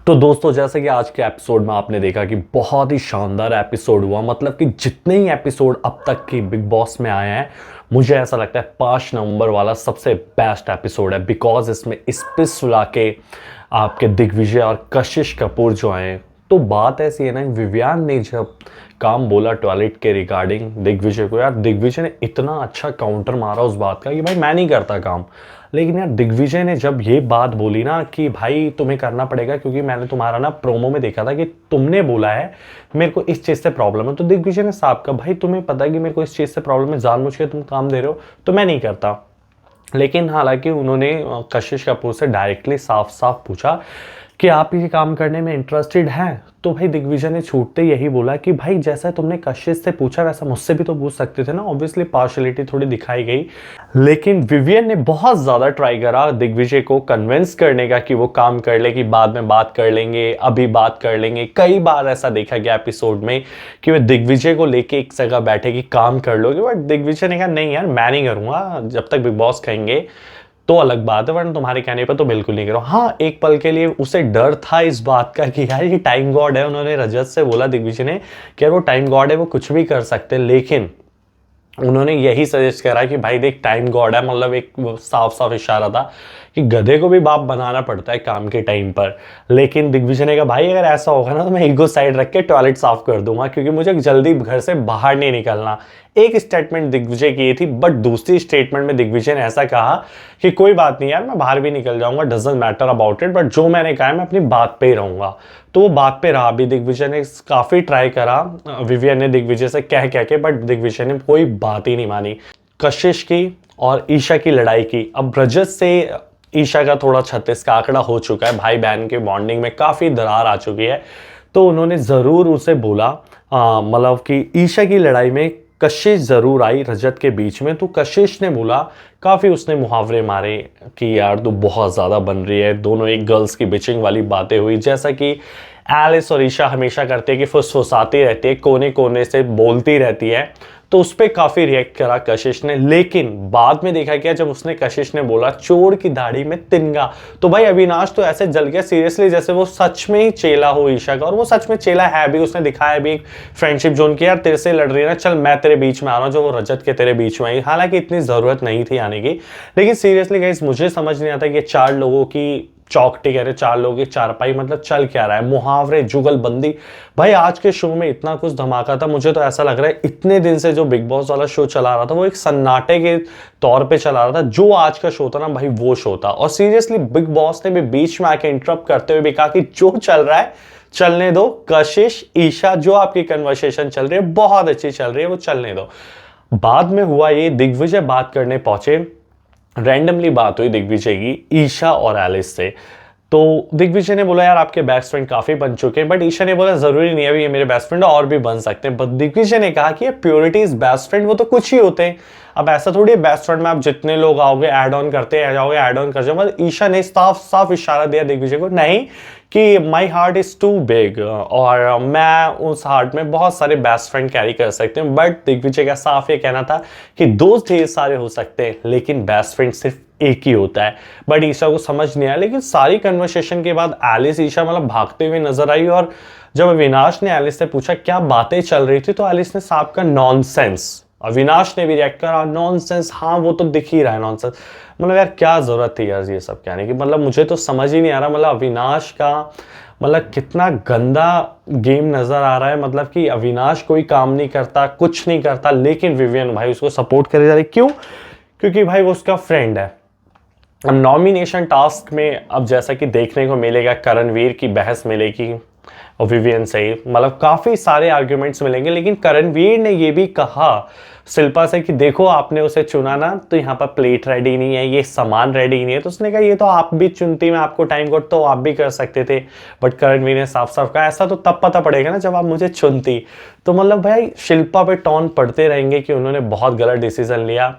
तो दोस्तों, जैसे कि आज के एपिसोड में आपने देखा कि बहुत ही शानदार एपिसोड हुआ। मतलब कि जितने ही एपिसोड अब तक की बिग बॉस में आए हैं, मुझे ऐसा लगता है 5 नवंबर वाला सबसे बेस्ट एपिसोड है। बिकॉज इसमें स्पिस सुला के आपके दिग्विजय और कशिश कपूर जो आए हैं। तो बात ऐसी है ना, विवियान ने जब काम बोला टॉयलेट के रिगार्डिंग दिग्विजय को, यार दिग्विजय ने इतना अच्छा काउंटर मारा उस बात का कि भाई मैं नहीं करता काम। लेकिन यार दिग्विजय ने जब ये बात बोली ना कि भाई तुम्हें करना पड़ेगा, क्योंकि मैंने तुम्हारा ना प्रोमो में देखा था कि तुमने बोला है मेरे को इस चीज़ से प्रॉब्लम है, तो दिग्विजय ने साफ कहा भाई तुम्हें पता है कि मेरे को इस चीज़ से प्रॉब्लम है, जानबूझ के तुम काम दे रहे हो तो मैं नहीं करता। लेकिन हालांकि उन्होंने कशिश कपूर से डायरेक्टली साफ साफ पूछा कि आप ये काम करने में इंटरेस्टेड हैं, तो भाई दिग्विजय ने छूटते यही बोला कि भाई जैसा तुमने कशिश से पूछा वैसा मुझसे भी तो पूछ सकते थे ना। ऑब्वियसली पार्शलिटी थोड़ी दिखाई गई, लेकिन विवियन ने बहुत ज़्यादा ट्राई करा दिग्विजय को कन्विंस करने का कि वो काम कर ले, कि बाद में बात कर लेंगे, अभी बात कर लेंगे। कई बार ऐसा देखा गया एपिसोड में कि वे दिग्विजय को लेके एक जगह बैठे कि काम कर लोगे, बट दिग्विजय ने कहा नहीं यार मैं नहीं करूँगा, जब तक बिग बॉस कहेंगे तो अलग बात है, वरना तुम्हारे कहने पर तो बिल्कुल नहीं करो। हाँ, एक पल के लिए उसे डर था इस बात का कि यार ये टाइम गॉड है। उन्होंने रजत से बोला दिग्विजय ने कि यार वो टाइम गॉड है, वो कुछ भी कर सकते हैं। लेकिन उन्होंने यही सजेस्ट करा कि भाई देख टाइम गॉड है, मतलब एक साफ साफ इशारा था कि गधे को भी बाप बनाना पड़ता है काम के टाइम पर। लेकिन दिग्विजय ने कहा भाई अगर ऐसा होगा ना तो मैं ईगो साइड रख के टॉयलेट साफ कर दूंगा, क्योंकि मुझे जल्दी घर से बाहर नहीं निकलना। एक स्टेटमेंट दिग्विजय की थी, बट दूसरी स्टेटमेंट में दिग्विजय ने ऐसा कहा कि कोई बात नहीं यार मैं बाहर भी निकल जाऊंगा, doesn't matter about it, but जो मैंने कहा है मैं अपनी बात पे ही रहूंगा। तो वो बात पे रहा भी। दिग्विजय ने काफी ट्राई करा विवियन ने दिग्विजय से कह के, बट दिग्विजय ने कोई बात ही नहीं मानी। कशिश की और ईशा की लड़ाई की, अब रजत से ईशा का थोड़ा 36 का आंकड़ा हो चुका है, भाई बहन के बॉन्डिंग में काफ़ी दरार आ चुकी है। तो उन्होंने ज़रूर उसे बोला, मतलब कि ईशा की लड़ाई में कशिश ज़रूर आई रजत के बीच में। तो कशिश ने बोला, काफ़ी उसने मुहावरे मारे कि यार तू बहुत ज़्यादा बन रही है। दोनों एक गर्ल्स की बिचिंग वाली बातें हुई, जैसा कि एलिस और ईशा हमेशा करते हैं कि फुसफुसाती रहती है, कोने कोने से बोलती रहती है। तो उस पर काफ़ी रिएक्ट करा कशिश ने। लेकिन बाद में देखा गया जब उसने कशिश ने बोला चोर की दाढ़ी में तिनका, तो भाई अविनाश तो ऐसे जल गया सीरियसली जैसे वो सच में ही चेला हो ईशा का। और वो सच में चेला है भी, उसने दिखाया भी एक फ्रेंडशिप जोन की, यार तेरे से लड़ रही है ना, चल मैं तेरे बीच में आ रहा हूँ, जो वो रजत के तेरे बीच में आई। हालांकि इतनी ज़रूरत नहीं थी आने की, लेकिन सीरियसली गाइस मुझे समझ नहीं आता कि ये 4 लोगों की चौकटी कह रहे, 4 लोगों की चारपाई, मतलब चल क्या रहा है। मुहावरे, जुगलबंदी, भाई आज के शो में इतना कुछ धमाका था। मुझे तो ऐसा लग रहा है इतने दिन से जो बिग बॉस वाला शो चला रहा था वो एक सन्नाटे के तौर पे चला रहा था। जो आज का शो था ना भाई वो शो था। और सीरियसली बिग बॉस ने भी बीच में आके इंटरप्ट करते हुए भी कहा कि जो चल रहा है चलने दो। कशिश, ईशा, जो आपकी कन्वर्सेशन चल रही है बहुत अच्छी चल रही है, वो चलने दो। बाद में हुआ ये, दिग्विजय बात करने पहुंचे, रैंडमली बात हुई दिग्विजय की ईशा और एलिस से। तो दिग्विजय ने बोला यार आपके बेस्ट फ्रेंड काफी बन चुके हैं, बट ईशा ने बोला जरूरी नहीं है ये मेरे बेस्ट फ्रेंड और भी बन सकते हैं। बट दिग्विजय ने कहा कि ये प्योरिटी इज बेस्ट फ्रेंड, वो तो कुछ ही होते हैं। अब ऐसा थोड़ी है बेस्ट फ्रेंड में आप जितने लोग आओगे ऐड ऑन करते जाओगे, ऐड ऑन कर जाओगे। ईशा ने साफ साफ इशारा दिया दिग्विजय को, नहीं कि my heart is too big और मैं उस हार्ट में बहुत सारे बेस्ट फ्रेंड कैरी कर सकते हैं। बट दिग्विजय का साफ ये कहना था कि दोस्त ढेर सारे हो सकते हैं लेकिन बेस्ट फ्रेंड सिर्फ एक ही होता है। बट ईशा को समझ नहीं आया। लेकिन सारी कन्वर्सेशन के बाद एलिस ईशा मतलब भागते हुए नजर आई। और जब अविनाश ने एलिस से पूछा क्या बातें चल रही थी, तो एलिस ने साफ का नॉनसेंस। अविनाश ने भी रिएक्ट करा नॉनसेंस, हाँ वो तो दिख ही रहा है नॉनसेंस। मतलब यार क्या जरूरत थी यार ये सब कहने की, मतलब मुझे तो समझ ही नहीं आ रहा। मतलब अविनाश का मतलब कितना गंदा गेम नजर आ रहा है। मतलब कि अविनाश कोई काम नहीं करता, कुछ नहीं करता, लेकिन विवियन भाई उसको सपोर्ट करे जा रही। क्यों? क्योंकि भाई वो उसका फ्रेंड है। अब नॉमिनेशन टास्क में अब जैसा कि देखने को मिलेगा करणवीर की बहस मिलेगी और विवियन से, मतलब काफी सारे आर्ग्यूमेंट्स मिलेंगे। लेकिन करणवीर ने ये भी कहा शिल्पा से कि देखो आपने उसे चुना ना, तो यहाँ पर प्लेट रेडी नहीं है, ये सामान रेडी नहीं है। तो उसने कहा ये तो आप भी चुनती, मैं आपको टाइम कोड तो आप भी कर सकते थे। बट करणवीर ने साफ साफ कहा ऐसा तो तब पता पड़ेगा ना जब आप मुझे चुनती। तो मतलब भाई शिल्पा पे टॉन पड़ते रहेंगे कि उन्होंने बहुत गलत डिसीजन लिया।